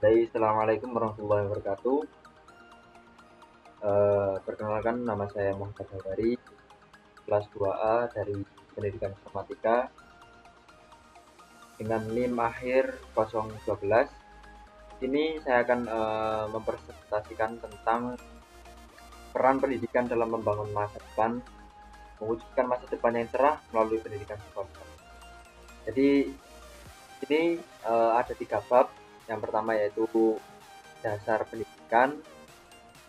Baik, assalamualaikum warahmatullahi wabarakatuh. Perkenalkan nama saya Muhammad Hawari, kelas 2A dari Pendidikan Informatika dengan NIM akhir 012. Ini saya akan mempresentasikan tentang peran pendidikan dalam membangun masa depan, mewujudkan masa depan yang cerah melalui pendidikan berkualitas. Jadi ini ada 3 bab. Yang pertama yaitu dasar pendidikan,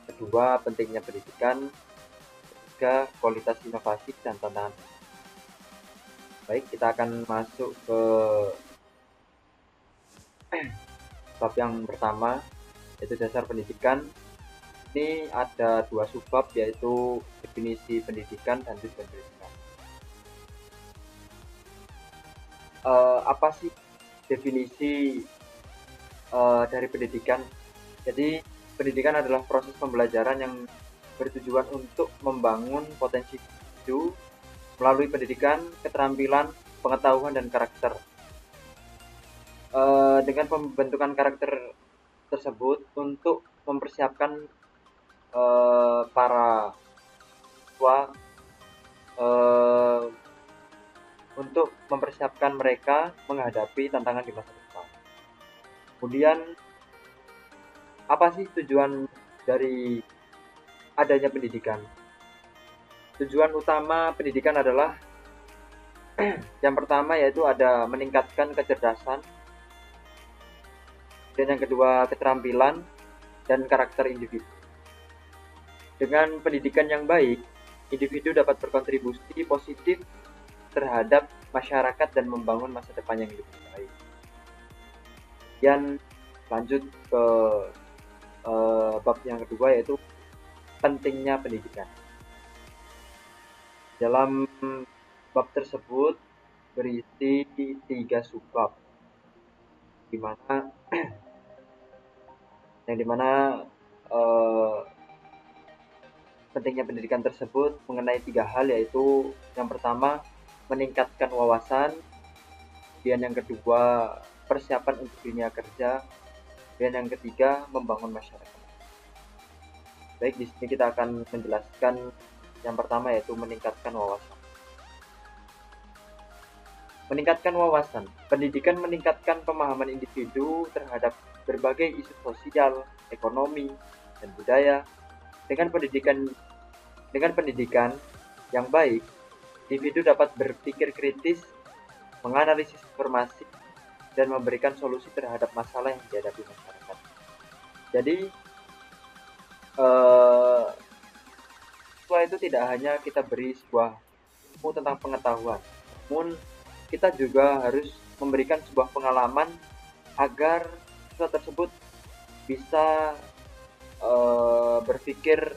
kedua pentingnya pendidikan, ketiga kualitas inovasi dan tantangan. Baik, kita akan masuk ke bab yang pertama, yaitu dasar pendidikan. Ini ada 2 subbab, yaitu definisi pendidikan dan tujuan pendidikan. Apa sih definisi dari pendidikan? Jadi, pendidikan adalah proses pembelajaran yang bertujuan untuk membangun potensi individu melalui pendidikan, keterampilan, pengetahuan, dan karakter. Dengan pembentukan karakter tersebut untuk mempersiapkan para siswa, eh, untuk mempersiapkan mereka menghadapi tantangan di masa depan. Kemudian, apa sih tujuan dari adanya pendidikan? Tujuan utama pendidikan adalah yang pertama yaitu ada meningkatkan kecerdasan, dan yang kedua keterampilan dan karakter individu. Dengan pendidikan yang baik, individu dapat berkontribusi positif terhadap masyarakat dan membangun masa depan yang lebih baik. Kemudian lanjut ke bab yang kedua yaitu pentingnya pendidikan. Dalam bab tersebut berisi 3 subbab, di mana yang dimana eh, pentingnya pendidikan tersebut mengenai 3 hal, yaitu yang pertama meningkatkan wawasan, kemudian yang kedua persiapan untuk dunia kerja, dan yang ketiga membangun masyarakat. Baik, di sini kita akan menjelaskan yang pertama yaitu meningkatkan wawasan. Meningkatkan wawasan. Pendidikan meningkatkan pemahaman individu terhadap berbagai isu sosial, ekonomi, dan budaya. Dengan pendidikan yang baik, individu dapat berpikir kritis, menganalisis informasi, dan memberikan solusi terhadap masalah yang dihadapi masyarakat. Jadi, eh, siswa itu tidak hanya kita beri sebuah ilmu tentang pengetahuan, namun kita juga harus memberikan sebuah pengalaman agar siswa tersebut bisa berpikir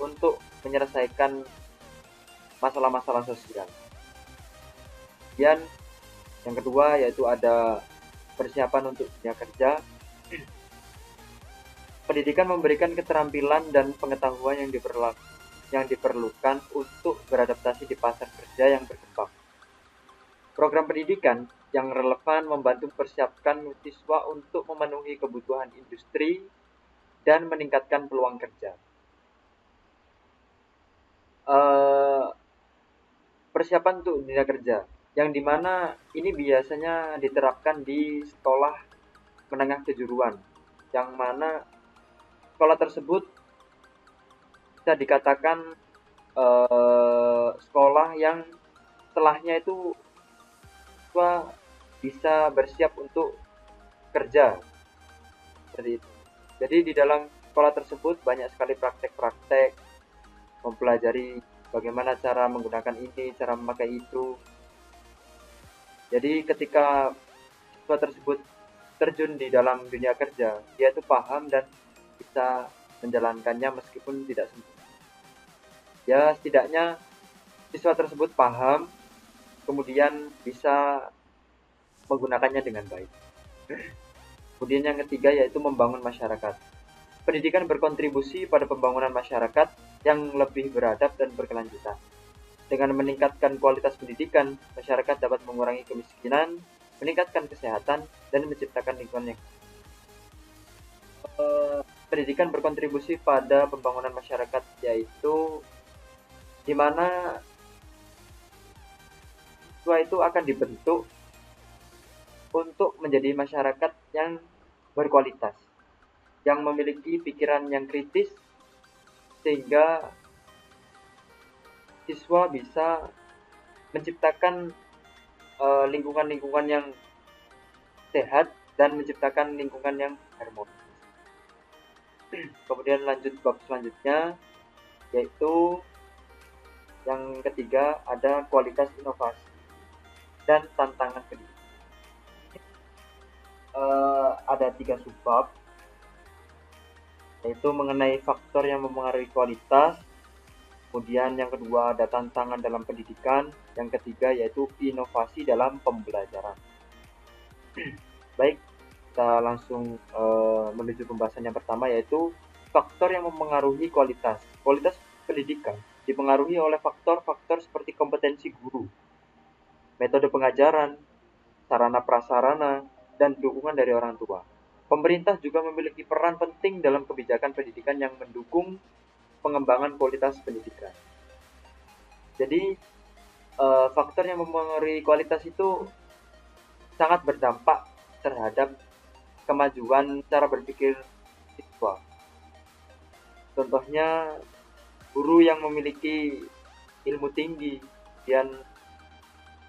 untuk menyelesaikan masalah-masalah sosial. Kemudian yang kedua yaitu ada persiapan untuk dunia kerja. Pendidikan memberikan keterampilan dan pengetahuan yang diperlukan untuk beradaptasi di pasar kerja yang berkembang. Program pendidikan yang relevan membantu mempersiapkan siswa untuk memenuhi kebutuhan industri dan meningkatkan peluang kerja. Eh, Persiapan untuk dunia kerja, yang dimana ini biasanya diterapkan di sekolah menengah kejuruan, yang mana sekolah tersebut bisa dikatakan sekolah yang setelahnya itu siswa bisa bersiap untuk kerja, seperti itu. Jadi di dalam sekolah tersebut banyak sekali praktek-praktek, mempelajari bagaimana cara menggunakan ini, cara memakai itu. Jadi ketika siswa tersebut terjun di dalam dunia kerja, dia itu paham dan bisa menjalankannya meskipun tidak sempurna. Ya, setidaknya siswa tersebut paham, kemudian bisa menggunakannya dengan baik. Kemudian yang ketiga yaitu membangun masyarakat. Pendidikan berkontribusi pada pembangunan masyarakat yang lebih beradab dan berkelanjutan. Dengan meningkatkan kualitas pendidikan, masyarakat dapat mengurangi kemiskinan, meningkatkan kesehatan, dan menciptakan lingkungan yang pendidikan berkontribusi pada pembangunan masyarakat, yaitu di mana siswa itu akan dibentuk untuk menjadi masyarakat yang berkualitas, yang memiliki pikiran yang kritis, sehingga siswa bisa menciptakan lingkungan-lingkungan yang sehat dan menciptakan lingkungan yang harmonis. Kemudian lanjut bab selanjutnya, yaitu yang ketiga ada kualitas inovasi dan tantangan pendidikan. Ada 3 subbab, yaitu mengenai faktor yang mempengaruhi kualitas, kemudian yang kedua ada tantangan dalam pendidikan, yang ketiga yaitu inovasi dalam pembelajaran. Baik, kita langsung menuju pembahasan yang pertama, yaitu faktor yang mempengaruhi kualitas. Kualitas pendidikan dipengaruhi oleh faktor-faktor seperti kompetensi guru, metode pengajaran, sarana prasarana, dan dukungan dari orang tua. Pemerintah juga memiliki peran penting dalam kebijakan pendidikan yang mendukung pengembangan kualitas pendidikan. Jadi, faktor yang mempengaruhi kualitas itu sangat berdampak terhadap kemajuan cara berpikir siswa. Contohnya, guru yang memiliki ilmu tinggi, dan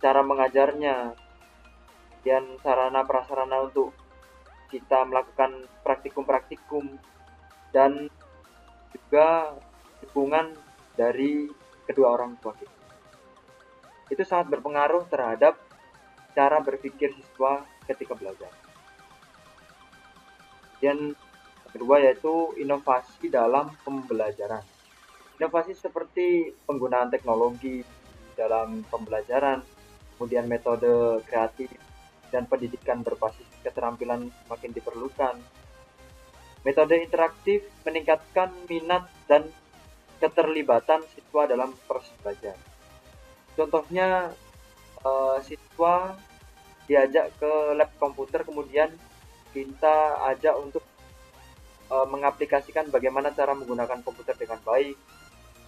cara mengajarnya, dan sarana prasarana untuk kita melakukan praktikum-praktikum, dan juga dukungan dari kedua orang tua kita. Itu sangat berpengaruh terhadap cara berpikir siswa ketika belajar. Dan kedua yaitu inovasi dalam pembelajaran. Inovasi seperti penggunaan teknologi dalam pembelajaran, kemudian metode kreatif dan pendidikan berbasis keterampilan makin diperlukan. Metode interaktif meningkatkan minat dan keterlibatan siswa dalam proses belajar. Contohnya, siswa diajak ke lab komputer, kemudian kita ajak untuk mengaplikasikan bagaimana cara menggunakan komputer dengan baik,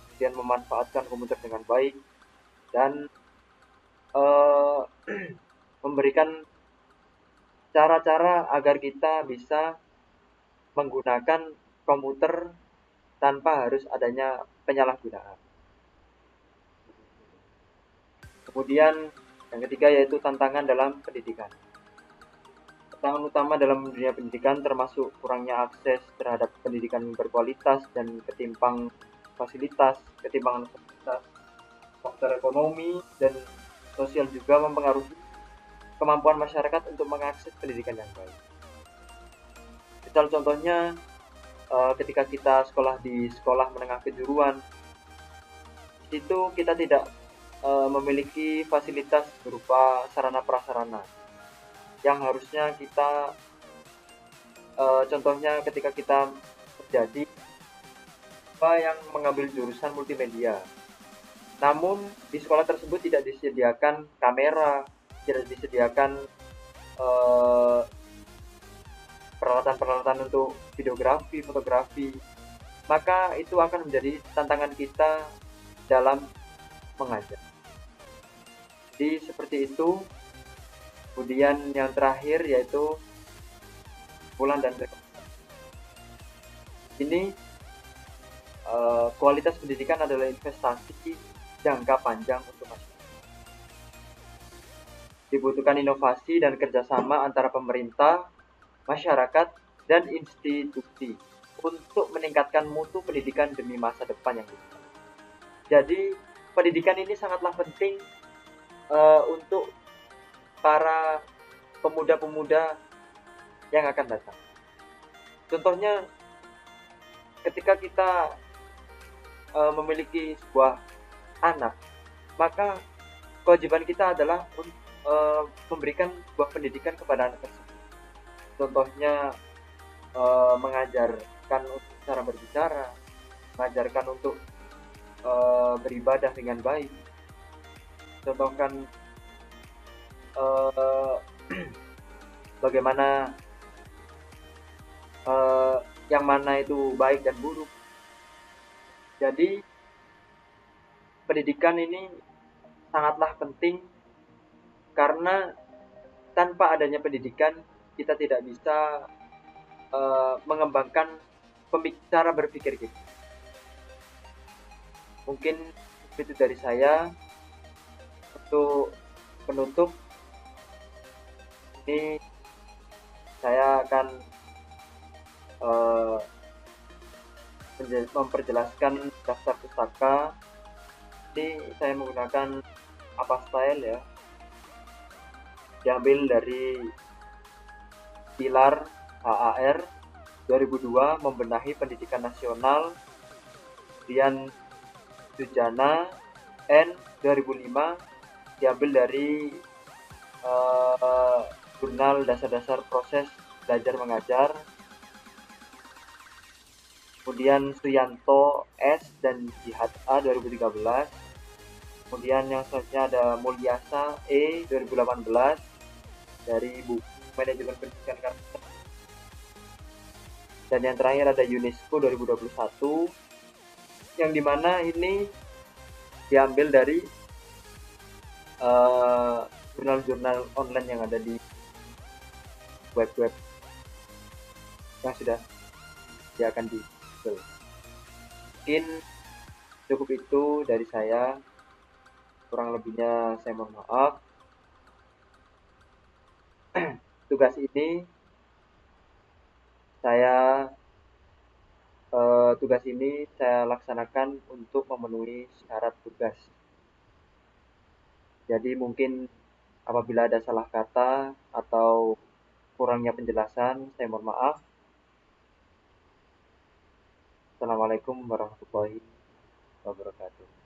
kemudian memanfaatkan komputer dengan baik, dan memberikan cara-cara agar kita bisa menggunakan komputer tanpa harus adanya penyalahgunaan. Kemudian yang ketiga yaitu tantangan dalam pendidikan. Tantangan utama dalam dunia pendidikan termasuk kurangnya akses terhadap pendidikan berkualitas dan ketimpangan fasilitas, faktor ekonomi dan sosial juga mempengaruhi kemampuan masyarakat untuk mengakses pendidikan yang baik. Misal contohnya, ketika kita sekolah di sekolah menengah kejuruan, di situ kita tidak memiliki fasilitas berupa sarana prasarana yang harusnya kita, contohnya ketika kita menjadi yang mengambil jurusan multimedia, namun di sekolah tersebut tidak disediakan kamera, tidak disediakan peralatan-peralatan untuk videografi, fotografi, maka itu akan menjadi tantangan kita dalam mengajar. Jadi seperti itu. Kemudian yang terakhir yaitu kesimpulan dan rekomendasi. Ini kualitas pendidikan adalah investasi jangka panjang untuk masyarakat. Dibutuhkan inovasi dan kerjasama antara pemerintah, masyarakat, dan institusi untuk meningkatkan mutu pendidikan demi masa depan yang lebih baik. Jadi pendidikan ini sangatlah penting untuk para pemuda-pemuda yang akan datang. Contohnya, ketika kita memiliki sebuah anak, maka kewajiban kita adalah memberikan sebuah pendidikan kepada anak tersebut. Contohnya, mengajarkan untuk cara berbicara, mengajarkan untuk beribadah dengan baik, contohkan bagaimana yang mana itu baik dan buruk. Jadi pendidikan ini sangatlah penting karena tanpa adanya pendidikan kita tidak bisa mengembangkan cara berpikir kita. Mungkin itu dari saya. Untuk penutup ini saya akan uh, memperjelaskan daftar pustaka. Ini saya menggunakan apa style ya, diambil dari pilar HAR 2002 membenahi pendidikan nasional, kemudian Sujana N 2005 diambil dari jurnal dasar-dasar proses belajar mengajar, kemudian Suyanto S dan Jihad A 2013, kemudian yang selanjutnya ada Mulyasa E 2018 dari buku Manajemen Pendidikan Karakter, dan yang terakhir ada UNESCO 2021 yang dimana ini diambil dari jurnal-jurnal online yang ada di web-web yang sudah disediakan di Google. Mungkin cukup itu dari saya, kurang lebihnya saya mohon maaf. Tugas ini saya laksanakan untuk memenuhi syarat tugas. Jadi mungkin apabila ada salah kata atau kurangnya penjelasan, saya mohon maaf. Assalamualaikum warahmatullahi wabarakatuh.